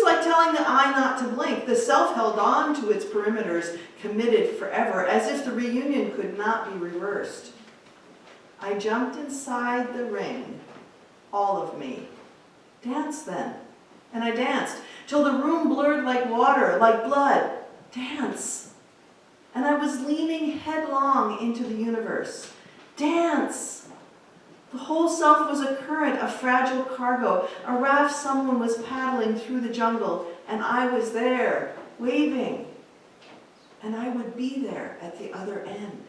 was like telling the eye not to blink. The self held on to its perimeters, committed forever, as if the reunion could not be reversed. I jumped inside the ring, all of me. Dance then. And I danced, till the room blurred like water, like blood. Dance. And I was leaning headlong into the universe. Dance. The whole self was a current, a fragile cargo, a raft someone was paddling through the jungle, and I was there, waving. And I would be there at the other end.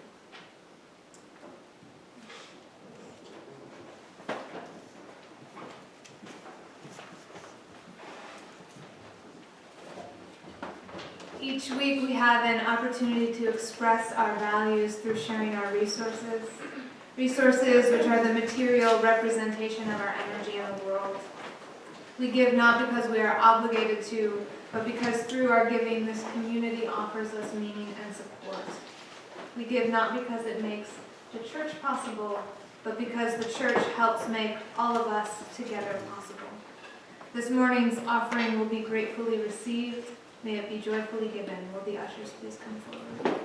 Each week we have an opportunity to express our values through sharing our resources. Resources which are the material representation of our energy in the world. We give not because we are obligated to, but because through our giving this community offers us meaning and support. We give not because it makes the church possible, but because the church helps make all of us together possible. This morning's offering will be gratefully received. May it be joyfully given. Will the ushers please come forward?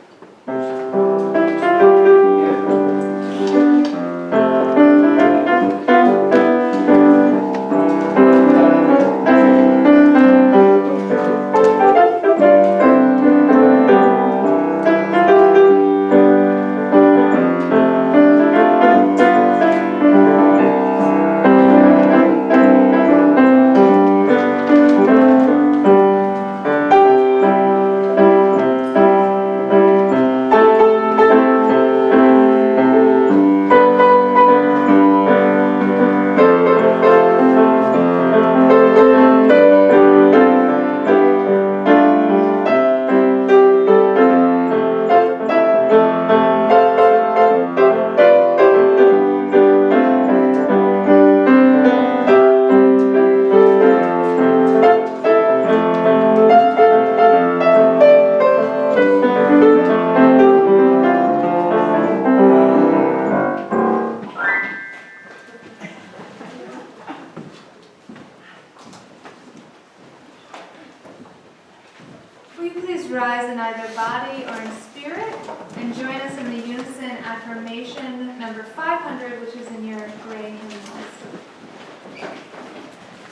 Rise in either body or in spirit, and join us in the unison affirmation number 500, which is in your gray hymnals.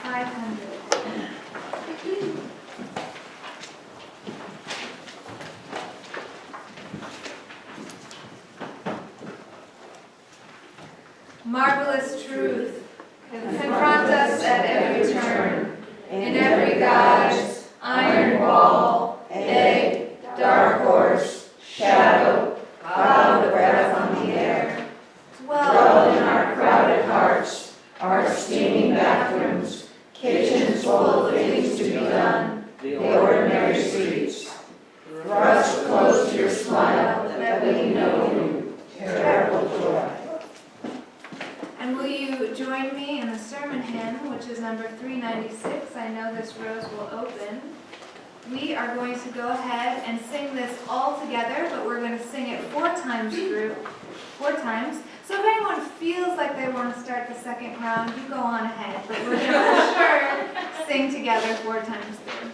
500. Marvelous truth, confront us at every turn, in every guise, iron wall, egg, dark horse, shadow, cloud of breath on the air. Dwell in our crowded hearts, our steaming bathrooms, kitchens full of things to be done, the ordinary streets. Thrust close your smile that we know you, terrible joy. And will you join me in the sermon hymn, which is number 396? I know this rose will open. We are going to go ahead and sing this all together, but we're going to sing it 4 times through. 4 times. So if anyone feels like they want to start the second round, you go on ahead. But we're going to for sure sing together 4 times through.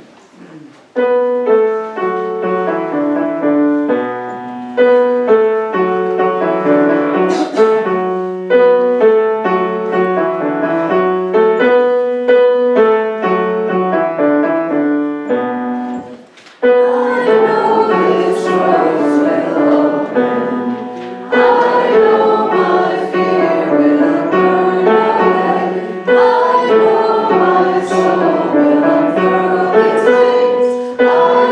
I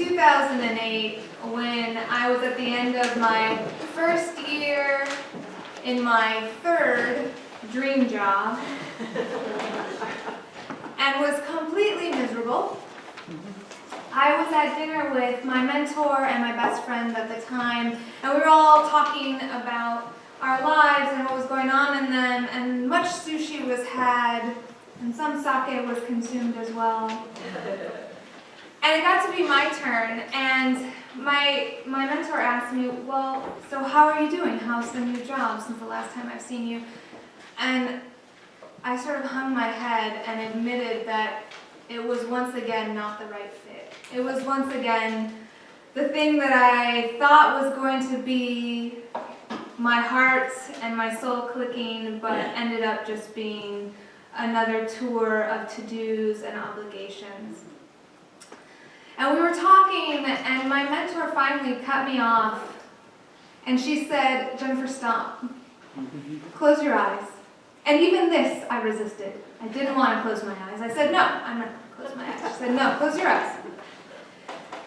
2008, when I was at the end of my first year in my third dream job and was completely miserable. I was at dinner with my mentor and my best friend at the time, and we were all talking about our lives and what was going on in them, and much sushi was had, and some sake was consumed as well. And it got to be my turn, and my mentor asked me, well, so how are you doing? How's the new job since the last time I've seen you? And I sort of hung my head and admitted that it was once again not the right fit. It was once again the thing that I thought was going to be my heart and my soul clicking, but ended up just being another tour of to-dos and obligations. And we were talking, and my mentor finally cut me off, and she said, Jennifer, stop. Close your eyes. And even this, I resisted. I didn't want to close my eyes. I said, no, I'm not going to close my eyes. She said, no, close your eyes.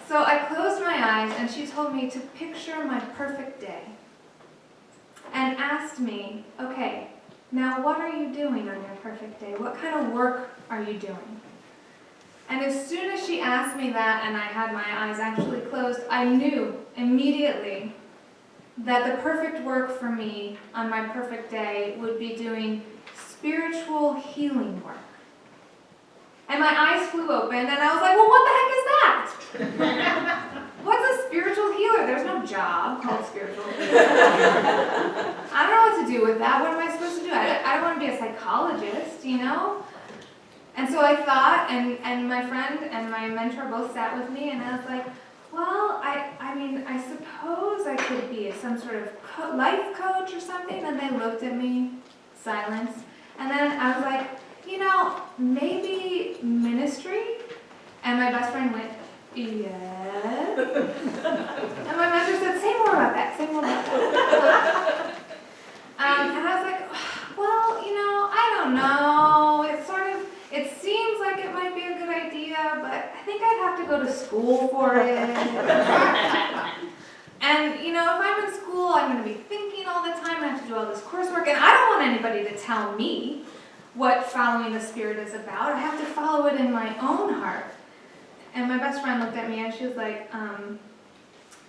So I closed my eyes, and she told me to picture my perfect day, and asked me, okay, now what are you doing on your perfect day? What kind of work are you doing? And as soon as she asked me that, and I had my eyes actually closed, I knew immediately that the perfect work for me on my perfect day would be doing spiritual healing work. And my eyes flew open, and I was like, well, what the heck is that? What's a spiritual healer? There's no job called spiritual healer. I don't know what to do with that. What am I supposed to do? I don't want to be a psychologist, you know? And so I thought, and my friend and my mentor both sat with me, and I was like, well, I mean, I suppose I could be some sort of life coach or something. And they looked at me, silence. And then I was like, you know, maybe ministry? And my best friend went, yes. And my mentor said, say more about that, say more about that. And I was like, well, you know, I don't know. It seems like it might be a good idea, but I think I'd have to go to school for it. And, you know, if I'm in school, I'm going to be thinking all the time. I have to do all this coursework, and I don't want anybody to tell me what following the Spirit is about. I have to follow it in my own heart. And my best friend looked at me, and she was like,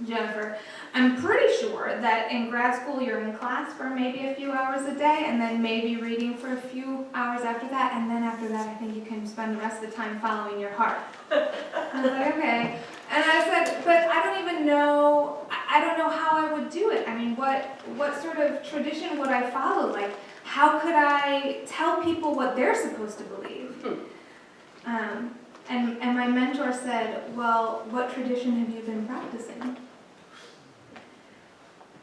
Jennifer, I'm pretty sure that in grad school you're in class for maybe a few hours a day, and then maybe reading for a few hours after that, and then after that I think you can spend the rest of the time following your heart. I was like, okay. And I said, but I don't even know, I don't know how I would do it. I mean, what sort of tradition would I follow? Like, how could I tell people what they're supposed to believe? And my mentor said, well, what tradition have you been practicing?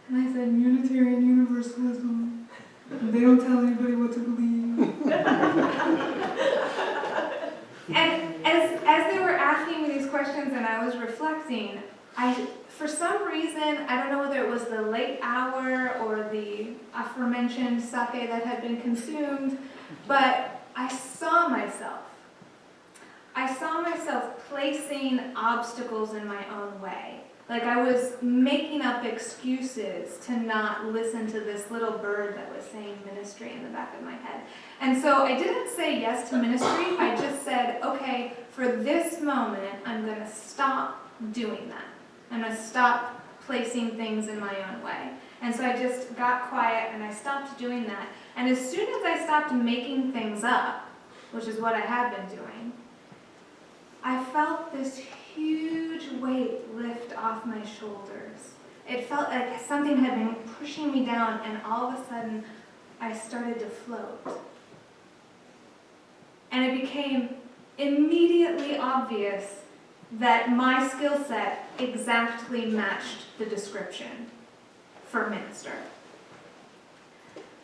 And I said, Unitarian Universalism. They don't tell anybody what to believe. And as they were asking me these questions and I was reflecting, for some reason, I don't know whether it was the late hour or the aforementioned sake that had been consumed, but I saw myself placing obstacles in my own way. Like I was making up excuses to not listen to this little bird that was saying ministry in the back of my head. And so I didn't say yes to ministry. I just said, okay, for this moment, I'm going to stop doing that. I'm going to stop placing things in my own way. And so I just got quiet and I stopped doing that. And as soon as I stopped making things up, which is what I had been doing, I felt this huge weight lift off my shoulders. It felt like something had been pushing me down, and all of a sudden, I started to float. And it became immediately obvious that my skill set exactly matched the description for minister.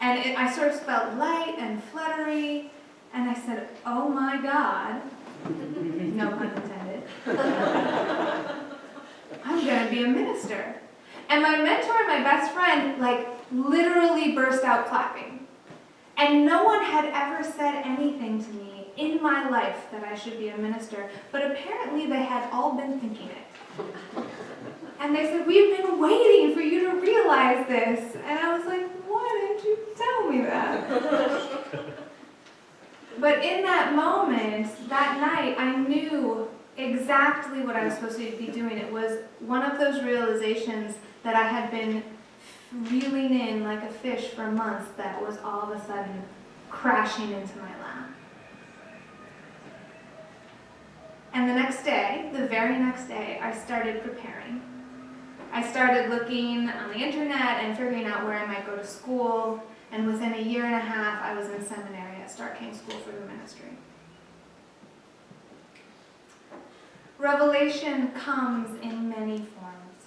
And I sort of felt light and fluttery, and I said, oh my God, no pun intended, I'm going to be a minister. And my mentor and my best friend, literally burst out clapping. And no one had ever said anything to me in my life that I should be a minister, but apparently they had all been thinking it. And they said, we've been waiting for you to realize this. And I was like, why didn't you tell me that? But in that moment, that night, I knew exactly what I was supposed to be doing. It was one of those realizations that I had been reeling in like a fish for months that was all of a sudden crashing into my lap. And the next day, the very next day, I started preparing. I started looking on the internet and figuring out where I might go to school. And within a year and a half, I was in seminary at Stark King School for the Ministry. Revelation comes in many forms.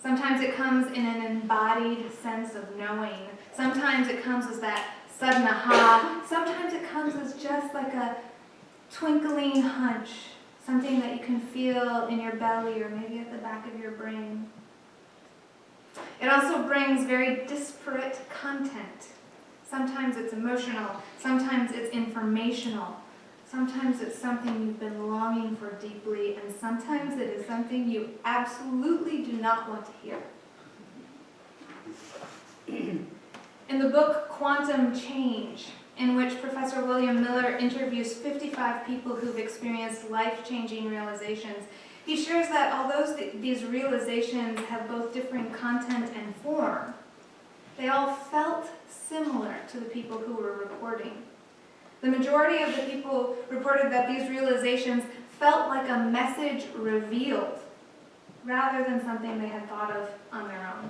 Sometimes it comes in an embodied sense of knowing. Sometimes it comes as that sudden aha. Sometimes it comes as just like a twinkling hunch, something that you can feel in your belly or maybe at the back of your brain. It also brings very disparate content. Sometimes it's emotional, sometimes it's informational, sometimes it's something you've been longing for deeply, and sometimes it is something you absolutely do not want to hear. In the book Quantum Change, in which Professor William Miller interviews 55 people who've experienced life-changing realizations, he shares that although these realizations have both differing content and form, they all felt similar to the people who were reporting. The majority of the people reported that these realizations felt like a message revealed, rather than something they had thought of on their own.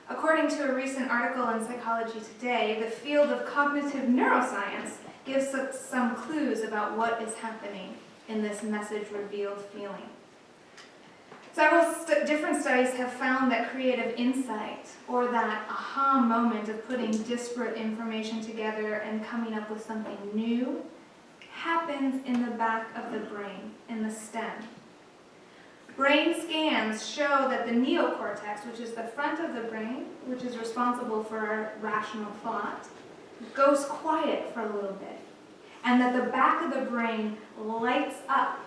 According to a recent article in Psychology Today, the field of cognitive neuroscience gives us some clues about what is happening in this message-revealed feeling. Several different studies have found that creative insight, or that aha moment of putting disparate information together and coming up with something new, happens in the back of the brain, in the stem. Brain scans show that the neocortex, which is the front of the brain, which is responsible for our rational thought, goes quiet for a little bit, and that the back of the brain lights up.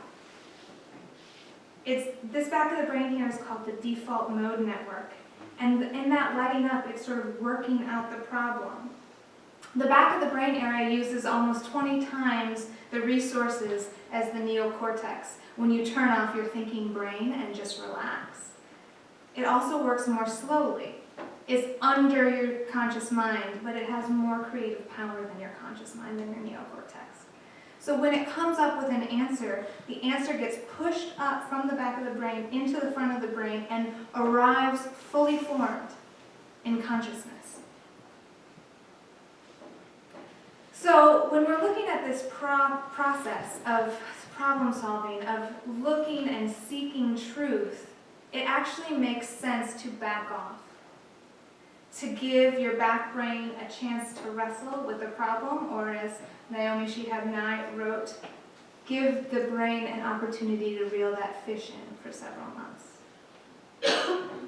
This back of the brain here is called the default mode network, and in that lighting up, it's sort of working out the problem. The back of the brain area uses almost 20 times the resources as the neocortex when you turn off your thinking brain and just relax. It also works more slowly. It's under your conscious mind, but it has more creative power than your conscious mind and your neocortex. So when it comes up with an answer, the answer gets pushed up from the back of the brain into the front of the brain and arrives fully formed in consciousness. So when we're looking at this process of problem solving, of looking and seeking truth, it actually makes sense to back off, to give your back brain a chance to wrestle with the problem, or as Naomi Shihab Nye wrote, give the brain an opportunity to reel that fish in for several months.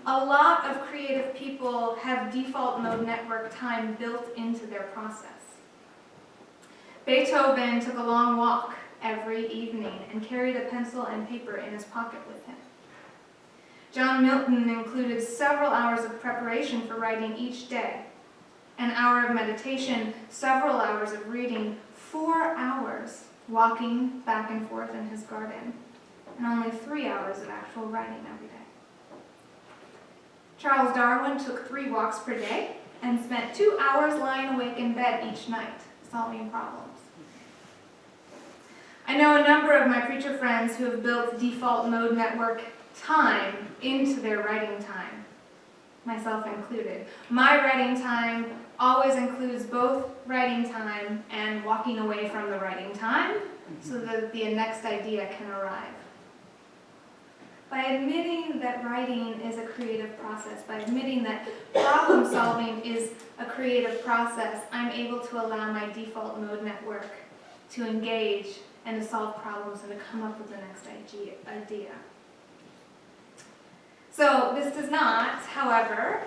A lot of creative people have default mode network time built into their process. Beethoven took a long walk every evening and carried a pencil and paper in his pocket with him. John Milton included several hours of preparation for writing each day, an hour of meditation, several hours of reading, 4 hours walking back and forth in his garden, and only 3 hours of actual writing every day. Charles Darwin took 3 walks per day and spent 2 hours lying awake in bed each night, solving problems. I know a number of my preacher friends who have built default mode network time into their writing time, myself included. My writing time always includes both writing time and walking away from the writing time so that the next idea can arrive. By admitting that writing is a creative process, by admitting that problem solving is a creative process, I'm able to allow my default mode network to engage and to solve problems and to come up with the next idea. So this does not, however,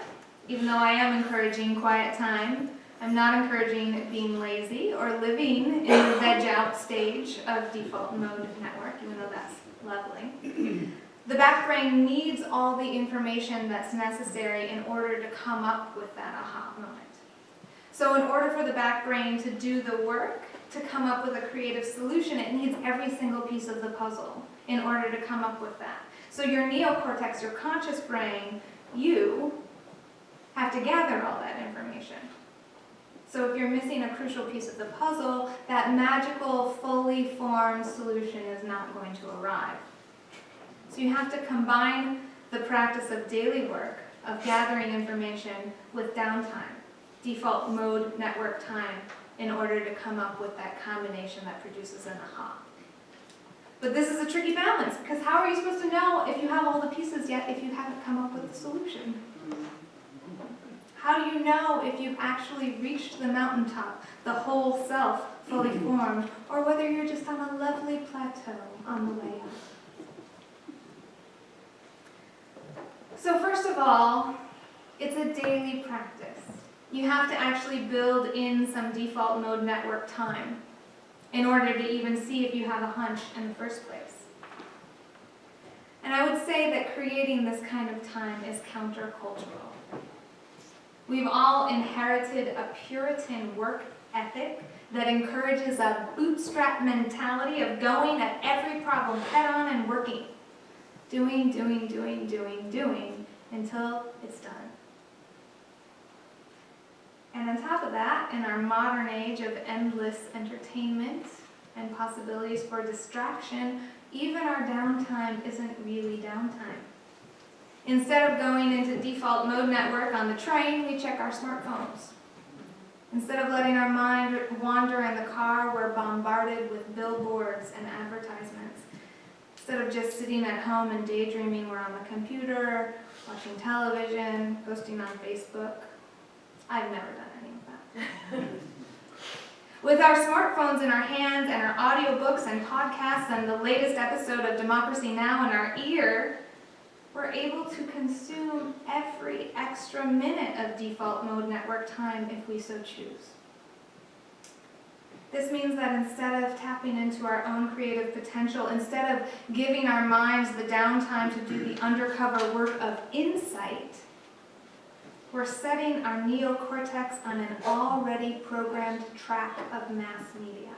even though I am encouraging quiet time, I'm not encouraging being lazy or living in the veg out stage of default mode network, even though that's Lovely. The back brain needs all the information that's necessary in order to come up with that aha moment. So in order for the back brain to do the work, to come up with a creative solution, it needs every single piece of the puzzle in order to come up with that. So your neocortex, your conscious brain, you have to gather all that information. So if you're missing a crucial piece of the puzzle, that magical, fully formed solution is not going to arrive. So you have to combine the practice of daily work, of gathering information, with downtime, default mode network time, in order to come up with that combination that produces an aha. But this is a tricky balance, because how are you supposed to know if you have all the pieces yet if you haven't come up with the solution? How do you know if you've actually reached the mountaintop, the whole self fully formed, or whether you're just on a lovely plateau on the way up? So first of all, it's a daily practice. You have to actually build in some default mode network time in order to even see if you have a hunch in the first place. And I would say that creating this kind of time is countercultural. We've all inherited a Puritan work ethic that encourages a bootstrap mentality of going at every problem head on and working. Doing, until it's done. And on top of that, in our modern age of endless entertainment and possibilities for distraction, even our downtime isn't really downtime. Instead of going into default mode network on the train, we check our smartphones. Instead of letting our mind wander in the car, we're bombarded with billboards and advertisements. Instead of just sitting at home and daydreaming, we're on the computer, watching television, posting on Facebook. I've never done any of that. With our smartphones in our hands and our audiobooks and podcasts and the latest episode of Democracy Now! In our ear, we're able to consume every extra minute of default mode network time if we so choose. This means that instead of tapping into our own creative potential, instead of giving our minds the downtime to do the undercover work of insight, we're setting our neocortex on an already programmed track of mass media.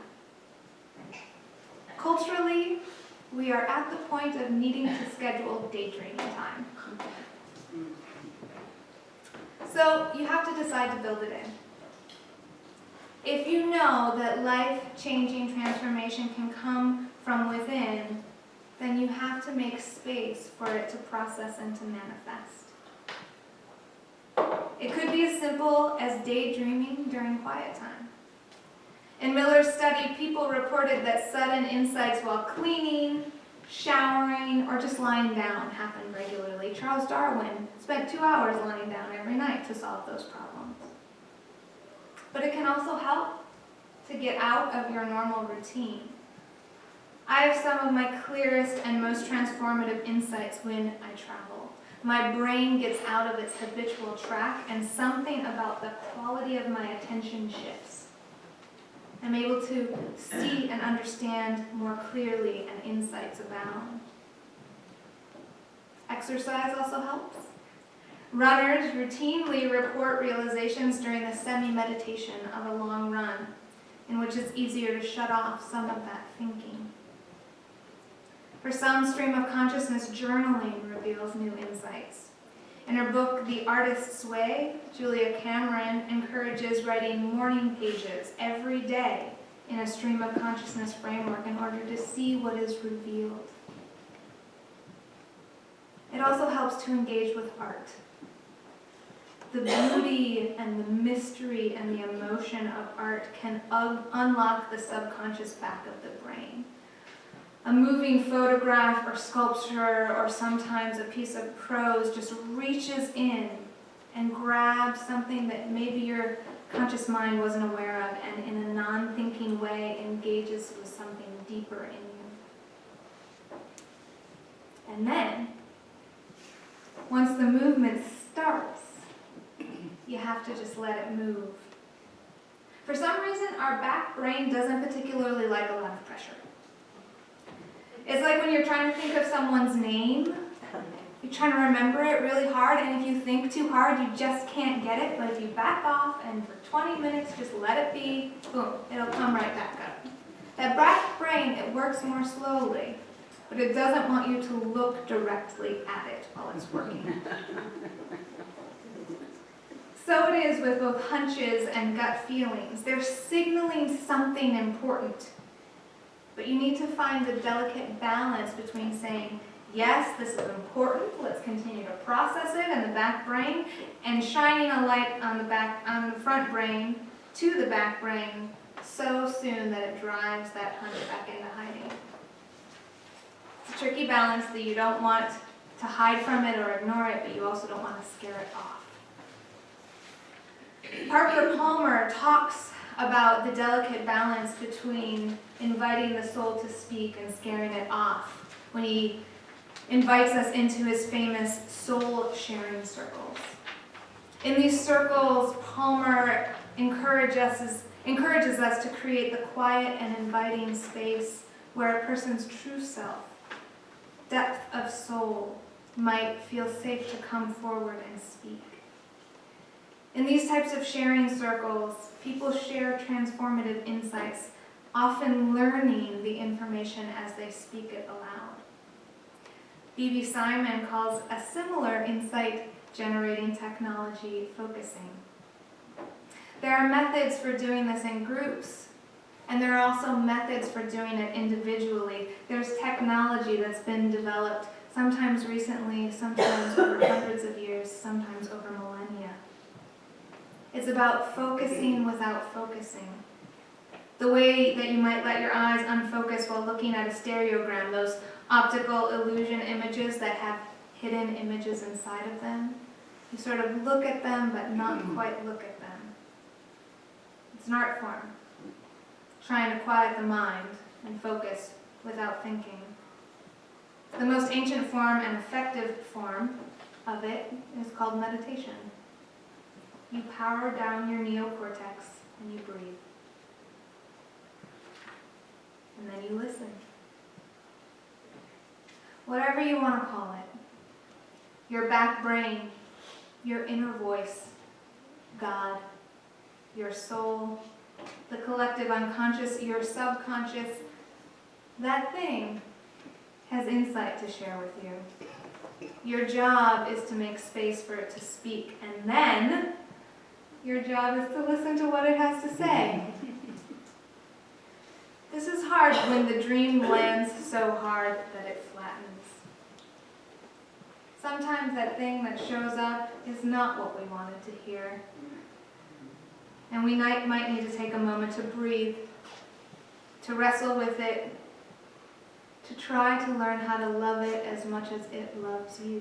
Culturally, we are at the point of needing to schedule daydreaming time. So you have to decide to build it in. If you know that life-changing transformation can come from within, then you have to make space for it to process and to manifest. It could be as simple as daydreaming during quiet time. In Miller's study, people reported that sudden insights while cleaning, showering, or just lying down happened regularly. Charles Darwin spent 2 hours lying down every night to solve those problems. But it can also help to get out of your normal routine. I have some of my clearest and most transformative insights when I travel. My brain gets out of its habitual track, and something about the quality of my attention shifts. I'm able to see and understand more clearly, and insights abound. Exercise also helps. Runners routinely report realizations during the semi-meditation of a long run, in which it's easier to shut off some of that thinking. For some, stream of consciousness journaling reveals new insights. In her book, The Artist's Way, Julia Cameron encourages writing morning pages every day in a stream of consciousness framework in order to see what is revealed. It also helps to engage with art. The beauty and the mystery and the emotion of art can unlock the subconscious back of the brain. A moving photograph or sculpture, or sometimes a piece of prose, just reaches in and grabs something that maybe your conscious mind wasn't aware of, and in a non-thinking way engages with something deeper in you. And then, once the movement starts, you have to just let it move. For some reason, our back brain doesn't particularly like a lot of pressure. It's like when you're trying to think of someone's name, you're trying to remember it really hard, and if you think too hard, you just can't get it. But if you back off and for 20 minutes just let it be, boom, it'll come right back up. That back brain, it works more slowly, but it doesn't want you to look directly at it while it's working. So it is with both hunches and gut feelings. They're signaling something important. But you need to find the delicate balance between saying, yes, this is important, let's continue to process it in the back brain, and shining a light on the front brain to the back brain so soon that it drives that hunch back into hiding. It's a tricky balance that you don't want to hide from it or ignore it, but you also don't want to scare it off. Parker Palmer talks about the delicate balance between inviting the soul to speak and scaring it off when he invites us into his famous soul sharing circles. In these circles, Palmer encourages us to create the quiet and inviting space where a person's true self, depth of soul, might feel safe to come forward and speak. In these types of sharing circles, people share transformative insights, often learning the information as they speak it aloud. B.B. Simon calls a similar insight-generating technology focusing. There are methods for doing this in groups, and there are also methods for doing it individually. There's technology that's been developed, sometimes recently, sometimes over hundreds of years, sometimes over millennia. It's about focusing without focusing. The way that you might let your eyes unfocus while looking at a stereogram, those optical illusion images that have hidden images inside of them. You sort of look at them, but not quite look at them. It's an art form, trying to quiet the mind and focus without thinking. The most ancient form and effective form of it is called meditation. You power down your neocortex and you breathe. And then you listen. Whatever you want to call it. Your back brain, your inner voice, God, your soul, the collective unconscious, your subconscious, that thing has insight to share with you. Your job is to make space for it to speak, and then your job is to listen to what it has to say. This is hard when the dream lands so hard that it flattens. Sometimes that thing that shows up is not what we wanted to hear. And we might need to take a moment to breathe, to wrestle with it, to try to learn how to love it as much as it loves you.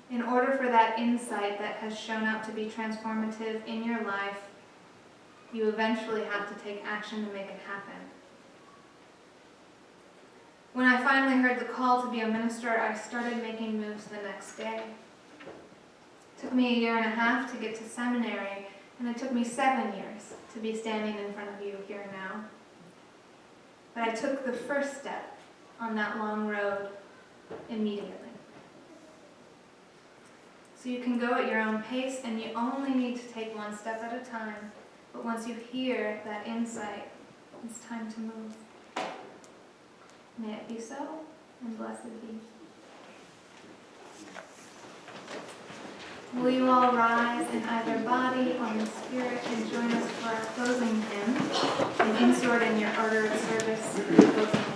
In order for that insight that has shown up to be transformative in your life, you eventually have to take action to make it happen. When I finally heard the call to be a minister, I started making moves the next day. It took me 1.5 years to get to seminary, and it took me 7 years to be standing in front of you here now. But I took the first step on that long road immediately. So you can go at your own pace, and you only need to take one step at a time. But once you hear that insight, it's time to move. May it be so, and blessed be. Will you all rise in either body or in spirit and join us for our closing hymn, and insert in your order of service the closing hymn.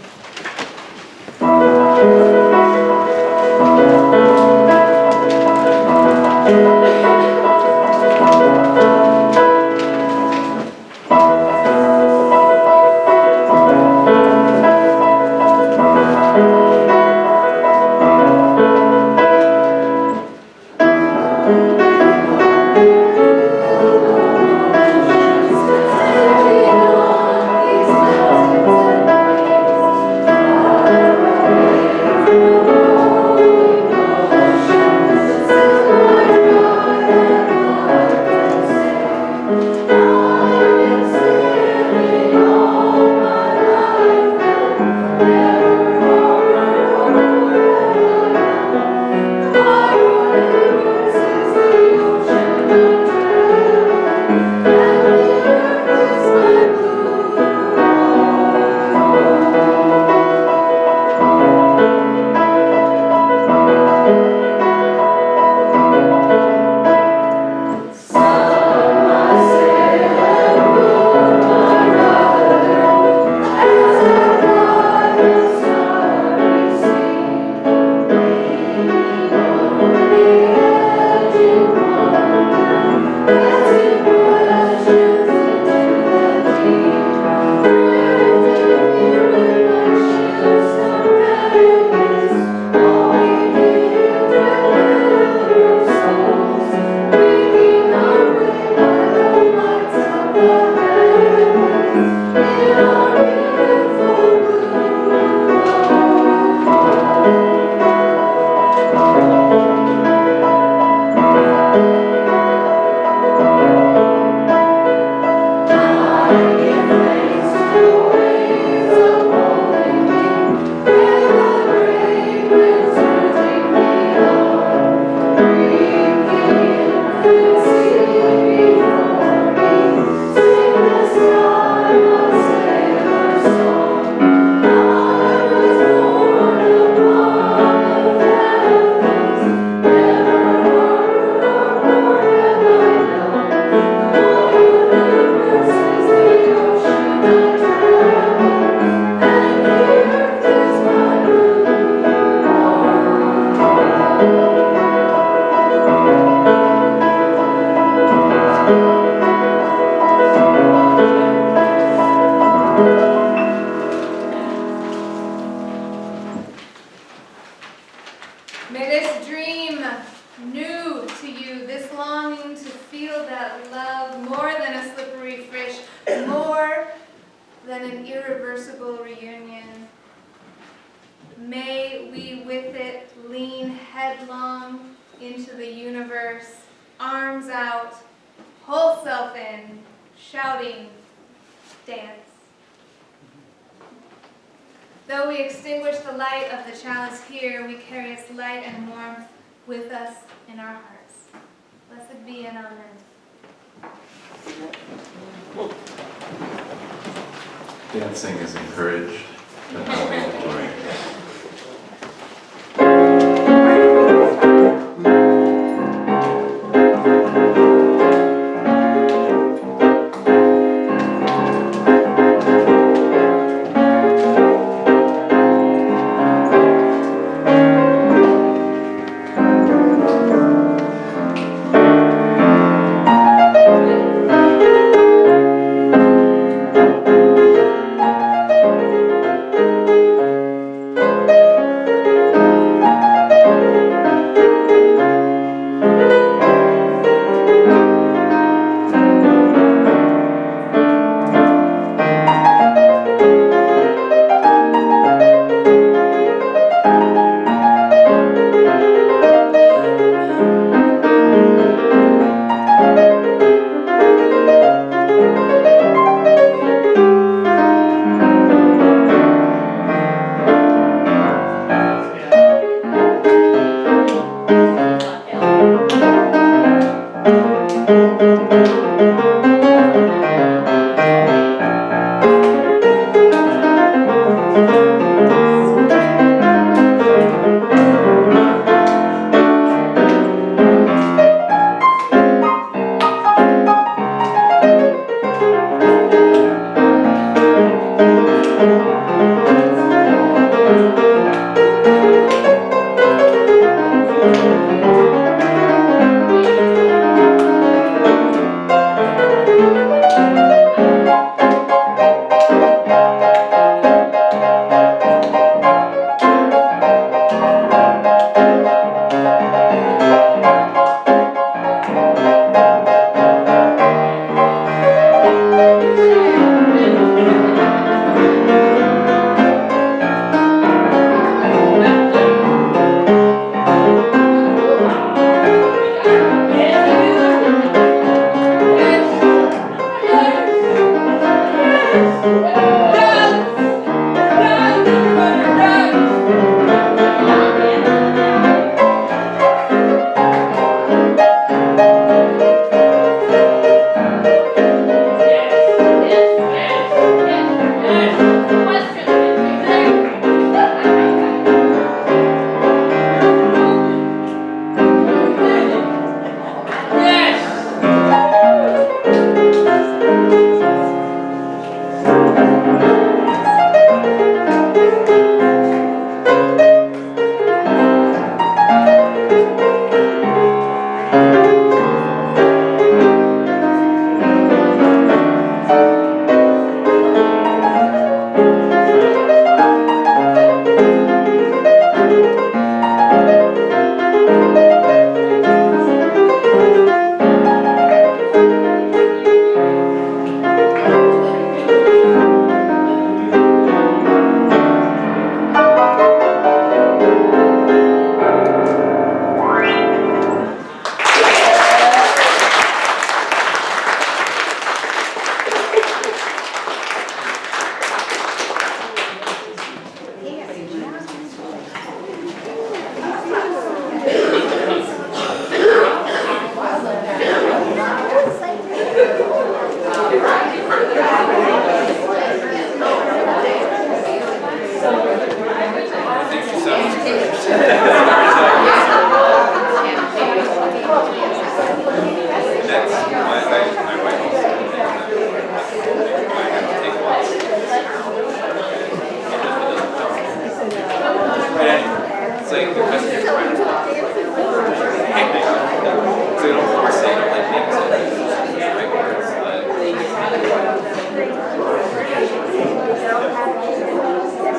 May this dream new to you, this longing to feel that love more than a slippery fish, more than an irreversible reunion. May we with it lean headlong into the universe, arms out, whole self in, shouting, dance. Though we extinguish the light of the chalice here, we carry its light and warmth with us in our hearts. Blessed be and amen. Dancing is encouraged, but not mandatory.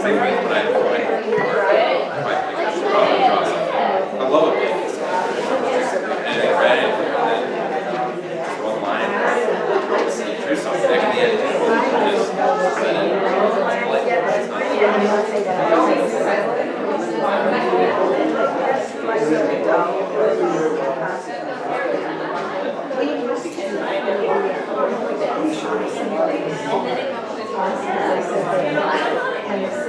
Same way when I And